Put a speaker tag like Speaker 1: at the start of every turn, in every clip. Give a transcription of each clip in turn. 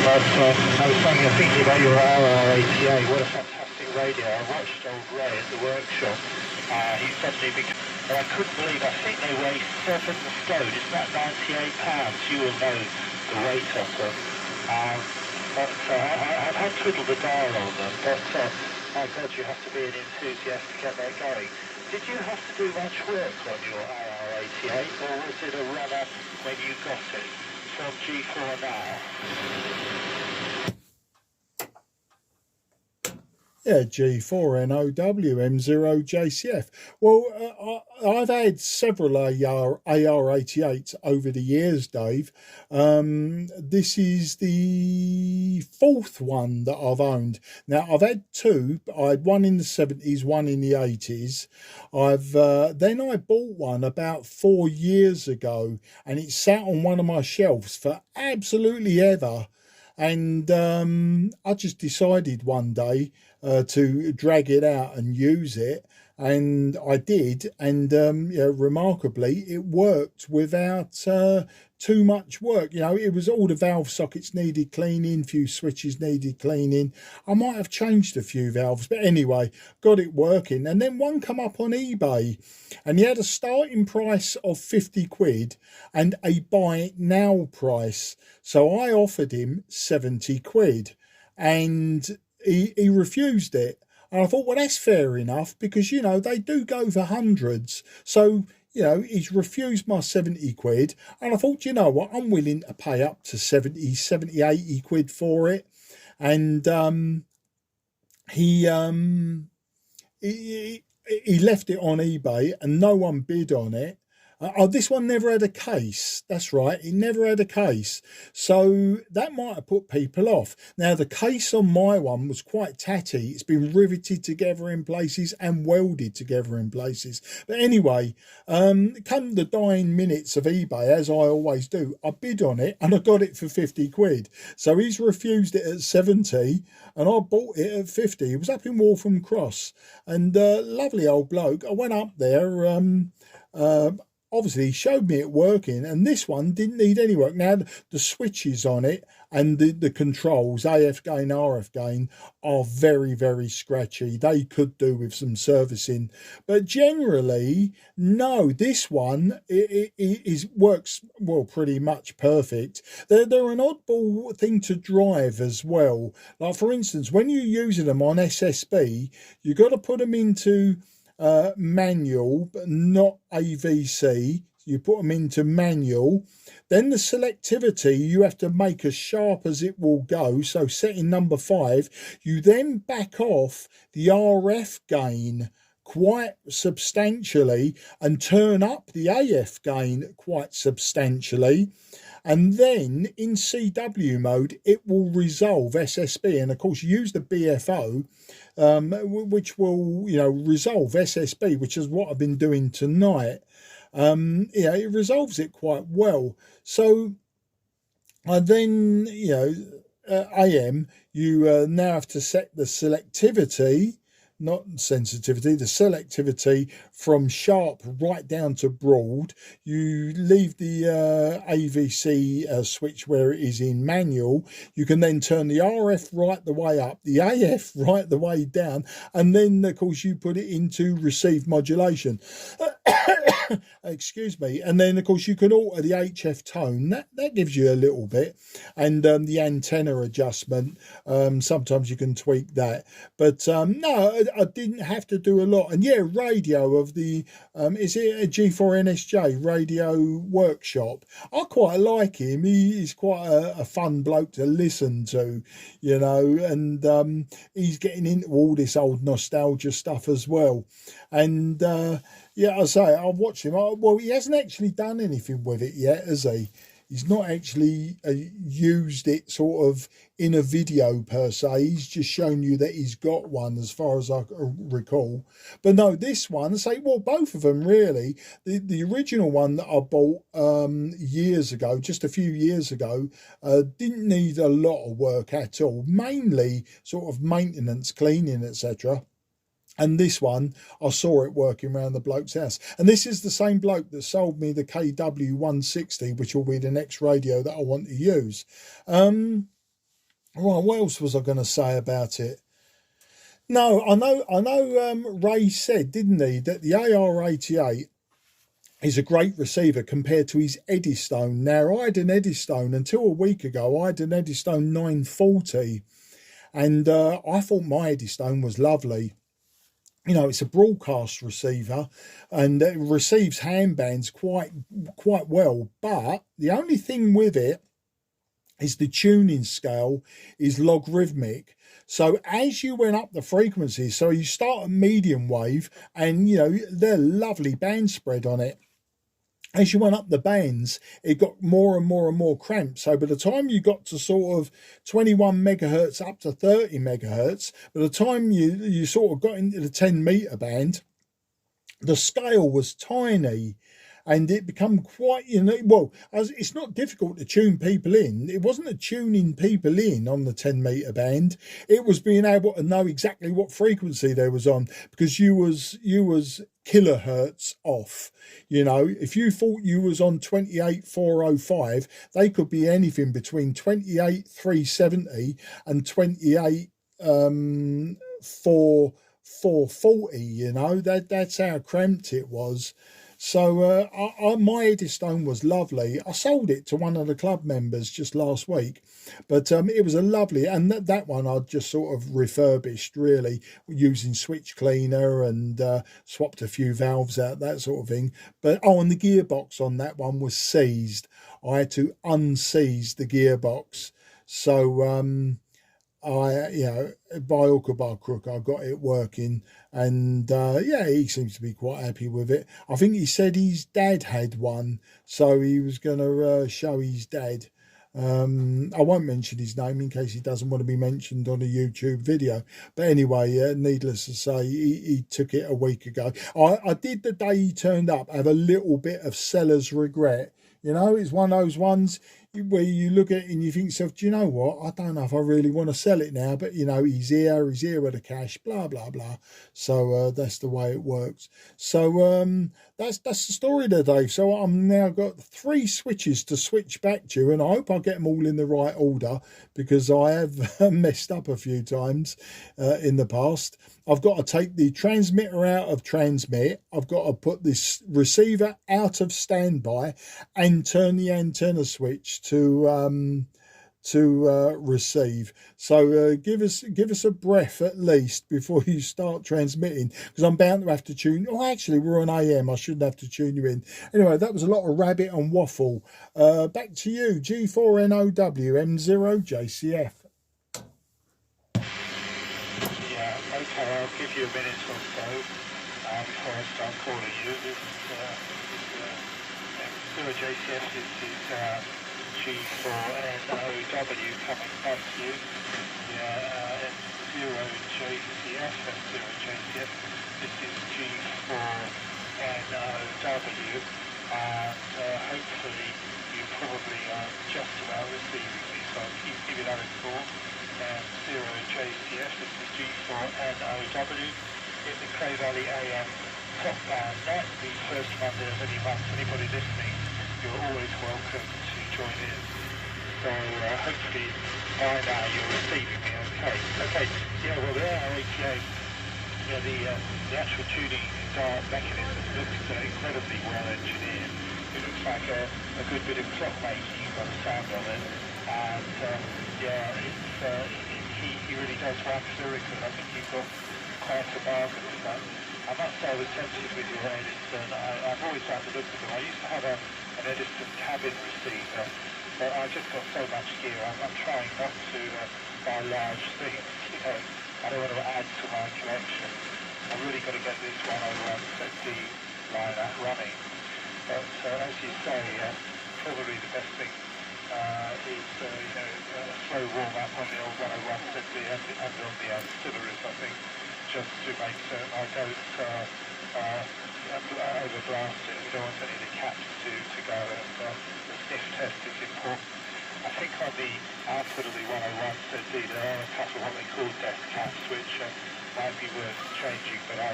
Speaker 1: I was thinking about your AR88. What a fantastic radio. I watched old Ray at the workshop. He suddenly became, I couldn't believe, I think they weigh 7 stone. It's about 98 pounds. You will know the weight of them. I've had twiddle the dial on them, but my God, you have to be an enthusiast to get that going. Did you have to do much work on your AR88, or was it a runner when you got it from G4 now?
Speaker 2: Yeah, G4 NOW M0JCF. Well, I've had several AR88s over the years, Dave. This is the 4th one that I've owned. Now, I've had 2. I had one in the 70s, one in the 80s. Then I bought one about 4 years ago, and it sat on one of my shelves for absolutely ever. And I just decided one day to drag it out and use it, and I did, and remarkably it worked without too much work. It was all the valve sockets needed cleaning, few switches needed cleaning. I might have changed a few valves, but anyway, got it working. And then one come up on eBay, and he had a starting price of 50 quid and a buy it now price. So I offered him 70 quid, and he refused it. And I thought, well, that's fair enough, because, they do go for hundreds. So, he's refused my 70 quid. And I thought, you know what, I'm willing to pay up to 70, 80 quid for it. And he left it on eBay, and no one bid on it. This one never had a case. That's right, it never had a case. So that might have put people off. Now, the case on my one was quite tatty. It's been riveted together in places and welded together in places. But anyway, come the dying minutes of eBay, as I always do, I bid on it and I got it for 50 quid. So he's refused it at 70 and I bought it at 50. It was up in Waltham Cross, and lovely old bloke. I went up there, obviously he showed me it working, and this one didn't need any work. Now, the switches on it and the controls, AF gain, RF gain, are very, very scratchy. They could do with some servicing, but generally, no, this one works, well, pretty much perfect. They're an oddball thing to drive as well. Like, for instance, when you're using them on SSB, you've got to put them into manual, but not AVC. You put them into manual. Then the selectivity you have to make as sharp as it will go. So setting number 5, you then back off the RF gain quite substantially and turn up the AF gain quite substantially. And then in CW mode, it will resolve SSB. And of course, use the BFO, which will, resolve SSB, which is what I've been doing tonight. It resolves it quite well. So then, AM, you now have to set the selectivity, not sensitivity, the selectivity from sharp right down to broad. You leave the AVC switch where it is in manual. You can then turn the RF right the way up, the AF right the way down, and then of course you put it into receive modulation. Excuse me. And then of course you can alter the HF tone. That gives you a little bit, and the antenna adjustment, sometimes you can tweak that, but no, I didn't have to do a lot. And yeah, radio of the is it a G4 NSJ radio workshop? I quite like him. He's quite a fun bloke to listen to, and he's getting into all this old nostalgia stuff as well. And I say, I've watched him. Well, he hasn't actually done anything with it yet, has he? He's not actually used it sort of in a video per se. He's just shown you that he's got one, as far as I recall. But no, this one, both of them really. The original one that I bought years ago, just a few years ago, didn't need a lot of work at all. Mainly sort of maintenance, cleaning, etc. And this one, I saw it working around the bloke's house. And this is the same bloke that sold me the KW160, which will be the next radio that I want to use. Right, what else was I going to say about it? No, I know. Ray said, didn't he, that the AR88 is a great receiver compared to his Eddystone. Now, I had an Eddystone until a week ago. I had an Eddystone 940, and I thought my Eddystone was lovely. You know, it's a broadcast receiver, and it receives handbands quite well. But the only thing with it is the tuning scale is logarithmic. So as you went up the frequencies, so you start at medium wave, and you know, they're lovely band spread on it. As you went up the bands, it got more and more and more cramped. So by the time you got to sort of 21 megahertz up to 30 megahertz, by the time you sort of got into the 10 meter band, the scale was tiny. And it become quite, you know, well, it's not difficult to tune people in. It wasn't a tuning people in on the 10 meter band. It was being able to know exactly what frequency they was on, because you was kilohertz off. You know, if you thought you was on 28,405, they could be anything between 28,370 and 28,440. You know, that's how cramped it was. So my Eddystone was lovely. I sold it to one of the club members just last week, but it was a lovely, and that one I'd just sort of refurbished really, using switch cleaner and swapped a few valves out, that sort of thing. But and the gearbox on that one was seized. I had to unseize the gearbox. So you know, by hook or by crook, I got it working, and yeah, he seems to be quite happy with it. I think he said his dad had one, so he was going to show his dad. I won't mention his name in case he doesn't want to be mentioned on a YouTube video. But anyway, needless to say, he took it a week ago. I did, the day he turned up, have a little bit of seller's regret. You know, it's one of those ones where you look at it and you think to yourself, do you know what? I don't know if I really want to sell it now, but you know, he's here with the cash, blah, blah, blah. So that's the way it works. So that's the story there, Dave. So I've now got 3 switches to switch back to, and I hope I get them all in the right order, because I have messed up a few times in the past. I've got to take the transmitter out of transmit. I've got to put this receiver out of standby and turn the antenna switch to receive. So give us a breath at least before you start transmitting, because I'm bound to have to tune. Oh, actually, we're on AM. I shouldn't have to tune you in. Anyway, that was a lot of rabbit and waffle. Back to you, G4NOW M0JCF.
Speaker 1: I'll give you a minute or so before I start calling you. This is JCF, this is G4NOW coming back to you. Yeah, M0JCF, M0JCF. This is G4NOW, and hopefully you probably are just about receiving me, so I'll keep you that informed. M0JCF, this is G4NOW in the Cray Valley AM top band. That's the first Monday of any month. Anybody listening, you're always welcome to join in. So hopefully by now you're receiving me okay. Okay, yeah, well the AR88, yeah, the actual tuning mechanism looks incredibly well engineered. It looks like a good bit of clock making by the sound of it. And yeah, he really does wax lyrical. I think you've got quite a bargain with that. I must say I was tempted with your Eddystone. I've always liked the look of them. I used to have an Eddystone cabin receiver, but I just got so much gear. I'm trying not to buy large things. You know, I don't want to add to my collection. I've really got to get this 101ZD liner running. But as you say, probably the best thing is you know, a slow warm up on the old 101ZD and on the ancillaries, I think, just to make certain I don't overblast it. We don't want any of the caps to go, and the sniff test is important. I think on the output of the 101ZD there are a couple of what they call death caps, which might be worth changing, but I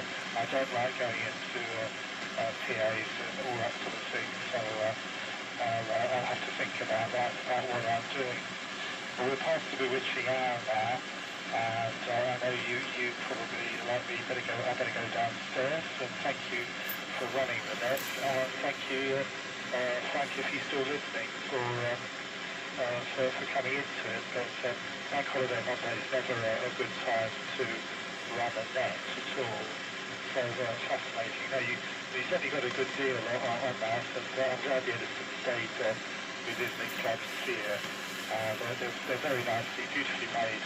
Speaker 1: don't like going into PAs and all that sort of thing, so I'll have to think about that, about what I'm doing. Well, we're past the bewitching hour now, and I know you probably, like me, I better go downstairs, and thank you for running the net. Thank you, Frank, if you're still listening, for coming into it. But Bank Holiday Monday is never a good time to run a net at all. So fascinating. No, you certainly got a good deal on that, and I'm glad the Edison stayed with Islington Clubs here. They're very nicely, beautifully made.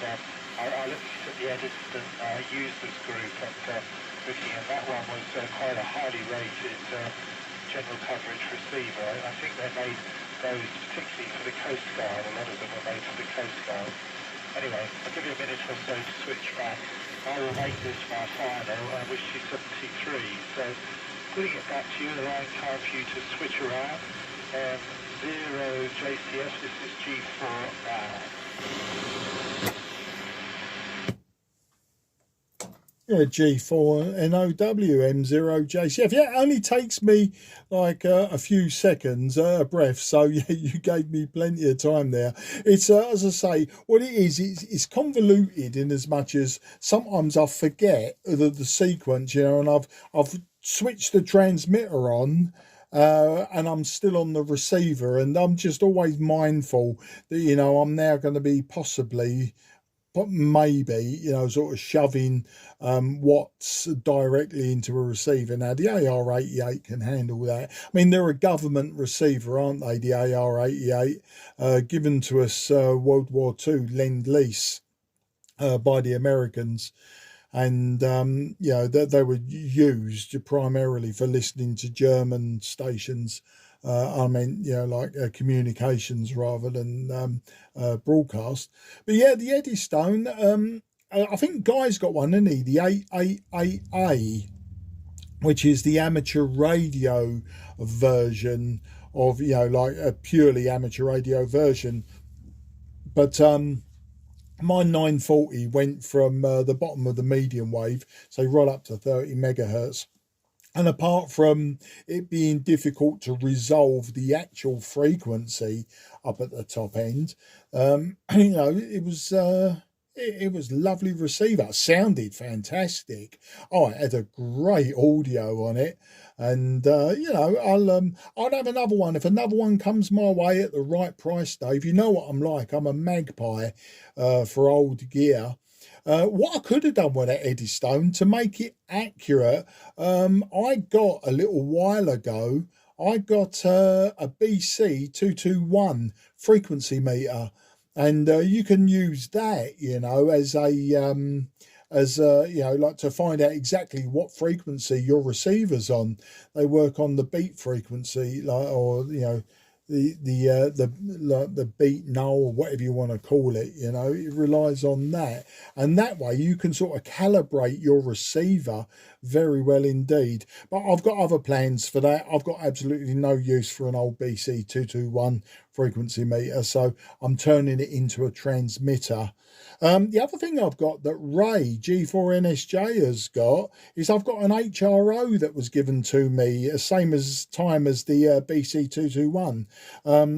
Speaker 1: I looked at the Edison users group and looking, and that one was quite a highly rated general coverage receiver. I think they made those particularly for the Coast Guard. A lot of them were made for the Coast Guard. Anyway, I'll give you a minute or so to switch back. I will make this my final, which is 73. So putting it back to you, allowing time for you to switch around. 0 JCS, this is G4 now.
Speaker 2: Yeah, G4 NOW M0 JCF. Yeah, it only takes me like a few seconds, a breath. So yeah, you gave me plenty of time there. It's as I say, what it is, it's convoluted in as much as sometimes I forget the sequence, you know, and I've switched the transmitter on. And I'm still on the receiver, and I'm just always mindful that, you know, I'm now going to be possibly, but maybe, you know, sort of shoving watts directly into a receiver. Now, the AR88 can handle that. I mean, they're a government receiver, aren't they, the AR88, given to us World War II Lend-Lease by the Americans. And, you know, they were used primarily for listening to German stations. I mean, you know, like communications rather than broadcast. But yeah, the Eddystone, I think Guy's got one, hasn't he? The 888A, which is the amateur radio version of, you know, like a purely amateur radio version. But my 940 went from the bottom of the medium wave, so right up to 30 megahertz. And apart from it being difficult to resolve the actual frequency up at the top end, you know, it was lovely receiver. It sounded fantastic. Oh, it had a great audio on it. And, you know, I'll have another one. If another one comes my way at the right price, Dave, you know what I'm like. I'm a magpie for old gear. What I could have done with that Eddystone to make it accurate, I got a little while ago, I got a BC 221 frequency meter. And you can use that, you know, as you know, like to find out exactly what frequency your receiver's on. They work on the beat frequency, like, or you know, the beat null or whatever you want to call it. You know, it relies on that, and that way you can sort of calibrate your receiver very well indeed. But I've got other plans for that. I've got absolutely no use for an old BC 221 frequency meter, so I'm turning it into a transmitter. The other thing I've got that Ray G4NSJ has got is I've got an HRO that was given to me same as time as the BC221.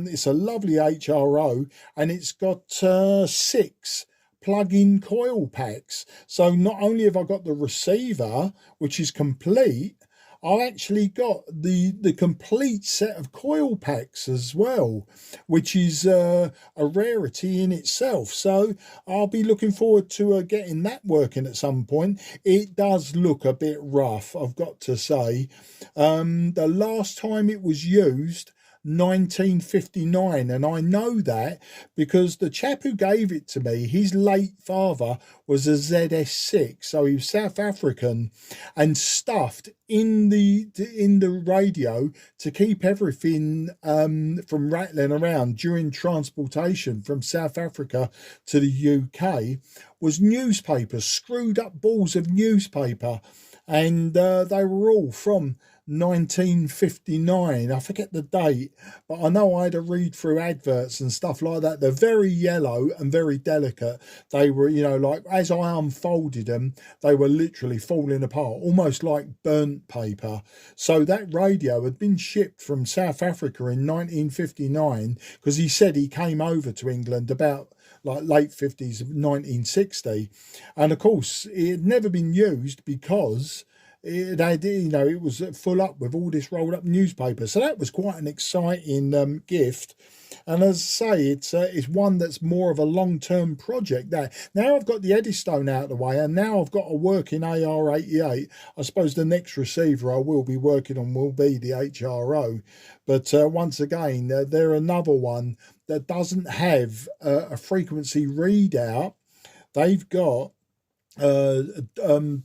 Speaker 2: It's a lovely HRO, and it's got 6 plug-in coil packs. So not only have I got the receiver, which is complete, I actually got the complete set of coil packs as well, which is a rarity in itself. So I'll be looking forward to getting that working at some point. It does look a bit rough, I've got to say. The last time it was used, 1959, and I know that because the chap who gave it to me, his late father was a ZS6, so he was South African, and stuffed in the radio to keep everything from rattling around during transportation from South Africa to the UK was newspapers, screwed up balls of newspaper, and they were all from 1959. I forget the date, but I know I had to read through adverts and stuff like that. They're very yellow and very delicate. They were, you know, like as I unfolded them, they were literally falling apart, almost like burnt paper. So that radio had been shipped from South Africa in 1959 because he said he came over to England about like late 50s, 1960. And of course, it had never been used because it had, it was full up with all this rolled up newspaper. So that was quite an exciting gift. And as I say, it's one that's more of a long-term project. Now I've got the Eddystone out of the way, and now I've got a working AR88. I suppose the next receiver I will be working on will be the HRO. But once again, they're another one that doesn't have a frequency readout. They've got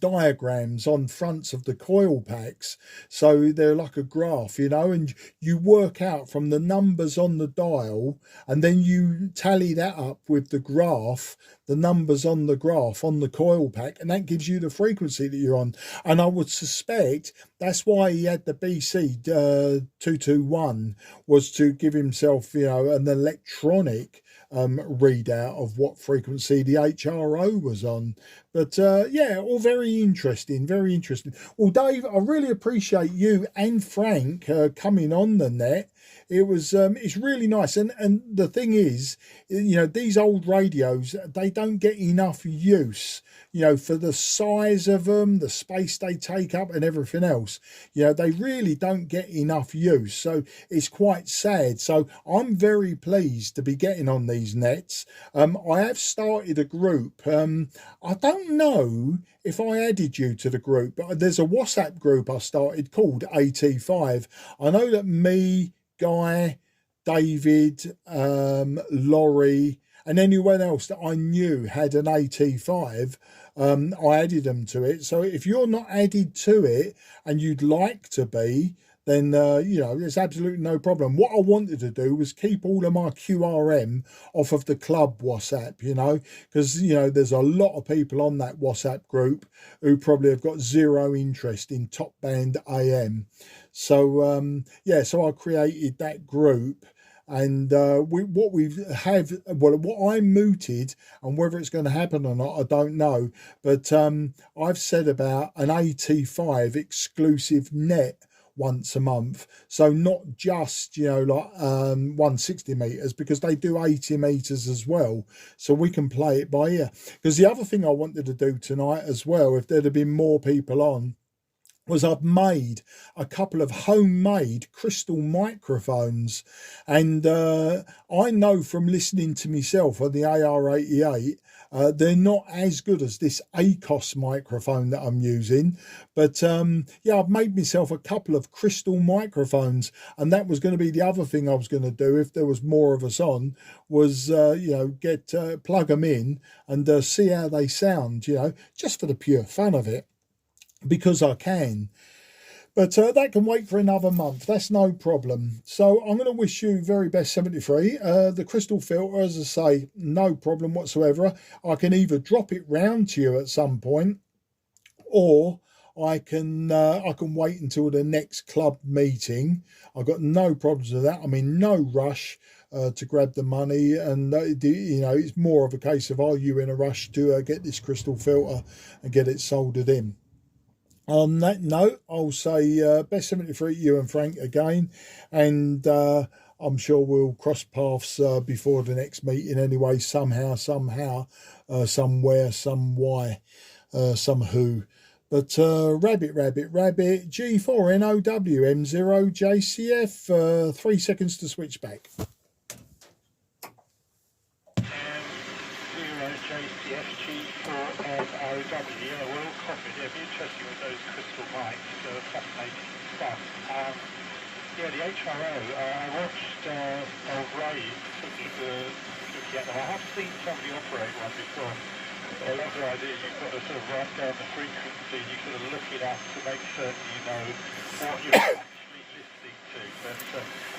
Speaker 2: diagrams on fronts of the coil packs, so they're like a graph, and you work out from the numbers on the dial, and then you tally that up with the graph, the numbers on the graph on the coil pack, and that gives you the frequency that you're on. And I would suspect that's why he had the BC 221, was to give himself an electronic readout of what frequency the HRO was on. But yeah, all very interesting, very interesting. Well, Dave, I really appreciate you and Frank coming on the net. It's really nice, and the thing is, these old radios, they don't get enough use, for the size of them, the space they take up, and everything else. They really don't get enough use, so it's quite sad. So I'm very pleased to be getting on these nets. I have started a group. I don't know if I added you to the group, but there's a WhatsApp group I started called AT5. I know that me, Guy, David, Laurie, and anyone else that I knew had an AT5, I added them to it. So if you're not added to it and you'd like to be, then there's absolutely no problem. What I wanted to do was keep all of my QRM off of the club WhatsApp, because there's a lot of people on that WhatsApp group who probably have got zero interest in top band AM. So so I created that group. And what I mooted, and whether it's going to happen or not, I don't know. But I've said about an AT5 exclusive net once a month, so not just 160 meters, because they do 80 meters as well, so we can play it by ear. Because the other thing I wanted to do tonight as well, if there'd have been more people on, was I've made a couple of homemade crystal microphones, and I know from listening to myself on the AR88, they're not as good as this ACOS microphone that I'm using, but I've made myself a couple of crystal microphones, and that was going to be the other thing I was going to do if there was more of us on, was plug them in and see how they sound, just for the pure fun of it, because I can. But that can wait for another month. That's no problem. So I'm going to wish you very best 73. The crystal filter, as I say, no problem whatsoever. I can either drop it round to you at some point, or I can wait until the next club meeting. I've got no problems with that. I'm in no rush to grab the money, and it's more of a case of, are you in a rush to get this crystal filter and get it soldered in? On that note, I'll say best 73 to you and Frank again, and I'm sure we'll cross paths before the next meeting anyway, somehow, somewhere, some why, some who. But rabbit, G4NOW, M0JCF, 3 seconds to switch back.
Speaker 1: JCF G4NOW, we're all copied. It'll be interesting with those crystal mics, fascinating stuff. The HRO, I watched old Ray looking at them. I have seen somebody operate one before. I love the idea you've got to sort of write down the frequency, you sort of look it up to make certain you know what you're actually listening to. But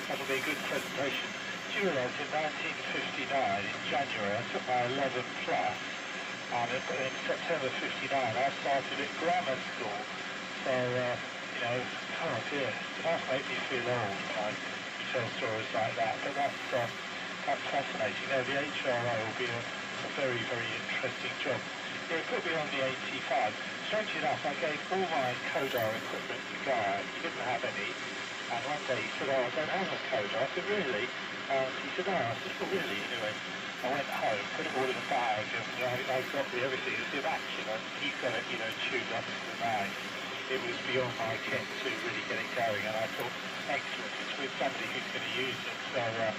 Speaker 1: that'll be a good presentation. Do you realise in 1959, in January, I took my 11 plus, and in September 59, I started at grammar school. So, oh dear, that makes me feel old when you tell stories like that. But that's fascinating. The HRO will be a very, very interesting job. It could be on the 85. Strangely enough, I gave all my Codar equipment to Guy. He didn't have any. And one day he said, I don't have a Codar. I said, really? He said, no. I said, well, really? Anyway, I went home, put it all in a bag, and I got everything. It was the match, he's got it, tuned up to the max. It was beyond my ken to really get it going, and I thought, excellent, it's with somebody who's going to use it. So I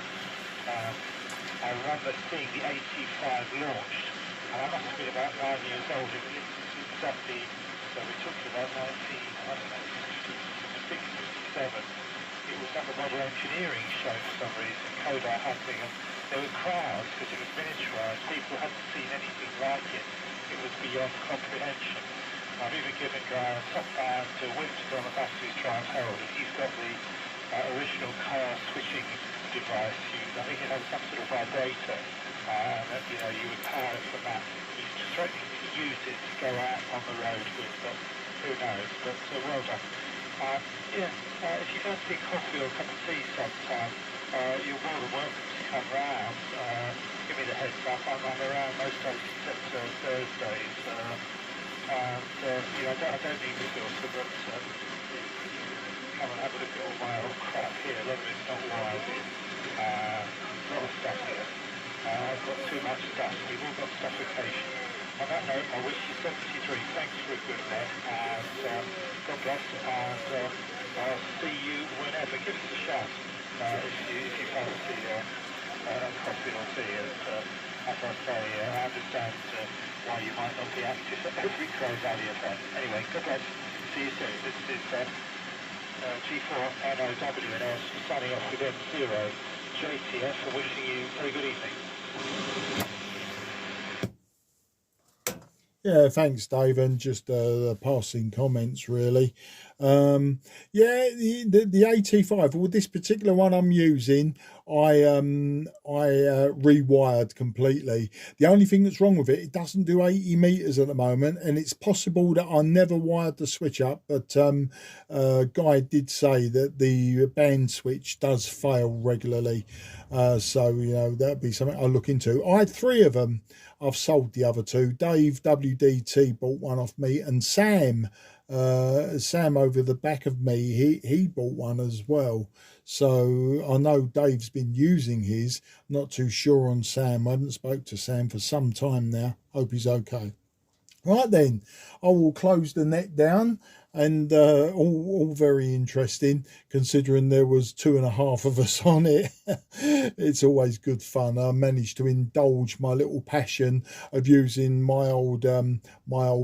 Speaker 1: remember seeing the AT5 launched, and I must have been about 9 years old. It was exactly, so we talked about 1967. It was like a model engineering show for some reason, Codar hunting, and there were crowds because it was miniaturized. People hadn't seen anything like it. It was beyond comprehension. I've even given Graham a top band to Winston on the back of his Triumph Herald, and he's got the original car switching device. I think it had some sort of vibrator, and you would power it from that. He's threatening to use it to go out on the road with, but who knows? But well done. If you fancy a coffee or a cup of tea sometime, you're more than welcome to come round. Give me the heads up. I'm around most days except Thursdays. I don't need resources, but come and have a look at all my old crap here. A lot of it's not wise. A lot of stuff here. I've got too much stuff. We've all got suffocation. On that note, I wish you 73. Thanks for a good net, and God bless, and I'll see you whenever. Give us a shout if you fancy coffee or tea. As I say, I understand why you might not be active at every Cray Valley event. Anyway, God bless. See you soon. This is G4NOWNS signing off with M0 JTF and wishing you a very good evening.
Speaker 2: Yeah, thanks, Dave, and just passing comments, really. The AT5, with this particular one I'm using, I rewired completely. The only thing that's wrong with it, it doesn't do 80 meters at the moment, and it's possible that I never wired the switch up, but Guy did say that the band switch does fail regularly, so that'd be something I'll look into. I had 3 of them. I've sold the other 2. Dave WDT bought one off me, and Sam over the back of me, he bought one as well. So I know Dave's been using his. Not too sure on Sam. I haven't spoke to Sam for some time now. Hope he's okay. Right then, I will close the net down, and all very interesting considering there was 2.5 of us on it. It's always good fun. I managed to indulge my little passion of using my old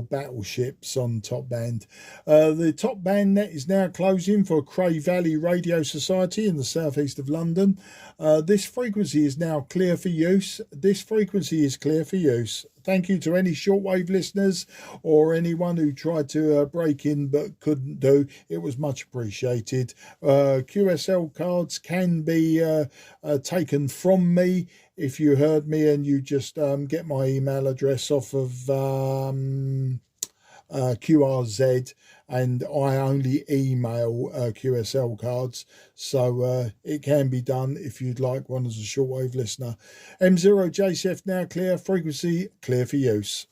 Speaker 2: battleships on top band. The top band net is now closing for Cray Valley Radio Society in the southeast of London. This frequency is now clear for use. This frequency is clear for use. Thank you to any shortwave listeners or anyone who tried to break in but couldn't do. It was much appreciated. QSL cards can be taken from me if you heard me and you just get my email address off of QRZ, and I only email QSL cards, so it can be done if you'd like one as a shortwave listener. M0 JCF now clear, frequency clear for use.